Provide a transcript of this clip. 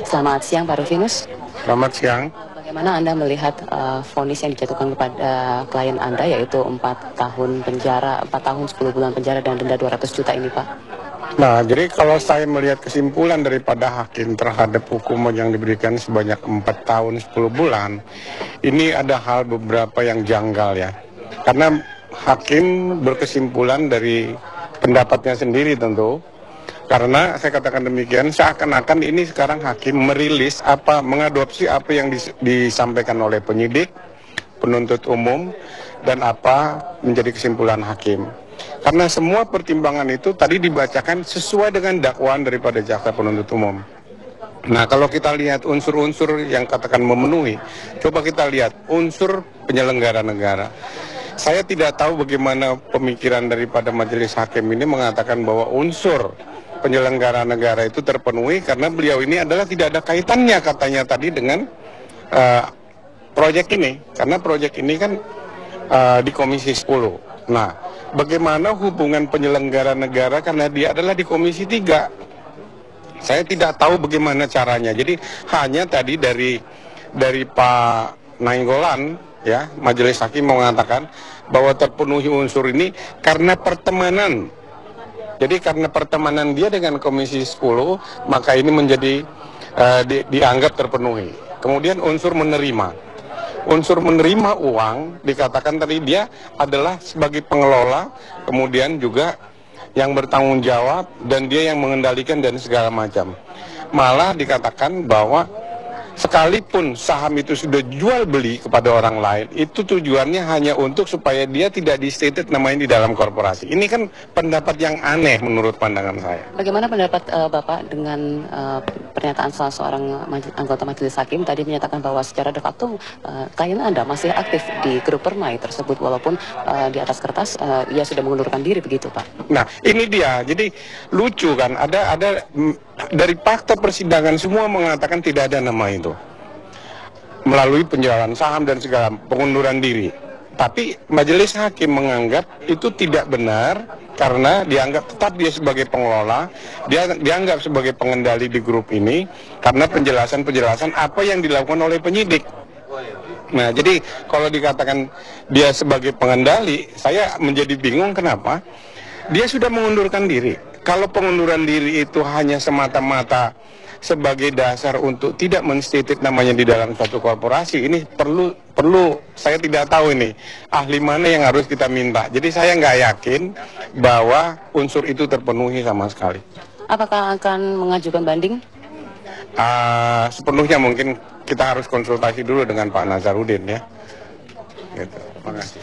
Selamat siang Pak Rufinus. Selamat siang. Bagaimana Anda melihat vonis yang dijatuhkan kepada klien Anda, yaitu 4 tahun penjara, 4 tahun 10 bulan penjara dan denda 200 juta ini, Pak? Nah, jadi kalau saya melihat kesimpulan daripada hakim terhadap hukuman yang diberikan sebanyak 4 tahun 10 bulan, ini ada hal beberapa yang janggal ya. Karena hakim berkesimpulan dari pendapatnya sendiri tentu. Karena saya katakan demikian, seakan-akan ini sekarang hakim merilis mengadopsi apa yang disampaikan oleh penyidik, penuntut umum, dan apa menjadi kesimpulan hakim. Karena semua pertimbangan itu tadi dibacakan sesuai dengan dakwaan daripada jaksa penuntut umum. Nah, kalau kita lihat unsur-unsur yang katakan memenuhi, coba kita lihat unsur penyelenggara negara. Saya tidak tahu bagaimana pemikiran daripada majelis hakim ini mengatakan bahwa unsur penyelenggara negara itu terpenuhi karena beliau ini adalah tidak ada kaitannya katanya tadi dengan proyek ini. Karena proyek ini kan di Komisi 10. Nah, bagaimana hubungan penyelenggara negara karena dia adalah di Komisi 3. Saya tidak tahu bagaimana caranya. Jadi hanya tadi dari Pak Nainggolan ya, majelis hakim mengatakan bahwa terpenuhi unsur ini karena pertemanan. Jadi karena pertemanan dia dengan Komisi 10, maka ini menjadi dianggap terpenuhi. Kemudian unsur menerima. Unsur menerima uang dikatakan tadi dia adalah sebagai pengelola, kemudian juga yang bertanggung jawab dan dia yang mengendalikan dan segala macam. Malah dikatakan bahwa sekalipun saham itu sudah jual beli kepada orang lain, itu tujuannya hanya untuk supaya dia tidak di-stated namanya di dalam korporasi. Ini kan pendapat yang aneh menurut pandangan saya. Bagaimana pendapat Bapak dengan pernyataan salah seorang anggota majelis hakim tadi menyatakan bahwa secara de facto klien Anda masih aktif di grup Permai tersebut walaupun di atas kertas ia sudah mengundurkan diri, begitu Pak? Nah, ini dia. Jadi lucu kan, ada dari fakta persidangan semua mengatakan tidak ada nama itu melalui penjualan saham dan segala pengunduran diri. Tapi majelis hakim menganggap itu tidak benar karena dianggap tetap dia sebagai pengelola, dia dianggap sebagai pengendali di grup ini karena penjelasan-penjelasan apa yang dilakukan oleh penyidik. Nah, jadi kalau dikatakan dia sebagai pengendali, saya menjadi bingung kenapa dia sudah mengundurkan diri. Kalau pengunduran diri itu hanya semata-mata sebagai dasar untuk tidak men-stated namanya di dalam suatu korporasi, ini perlu saya tidak tahu ini ahli mana yang harus kita minta. Jadi saya nggak yakin bahwa unsur itu terpenuhi sama sekali. Apakah akan mengajukan banding? Sepenuhnya mungkin kita harus konsultasi dulu dengan Pak Nazarudin ya. Gitu. Terima kasih.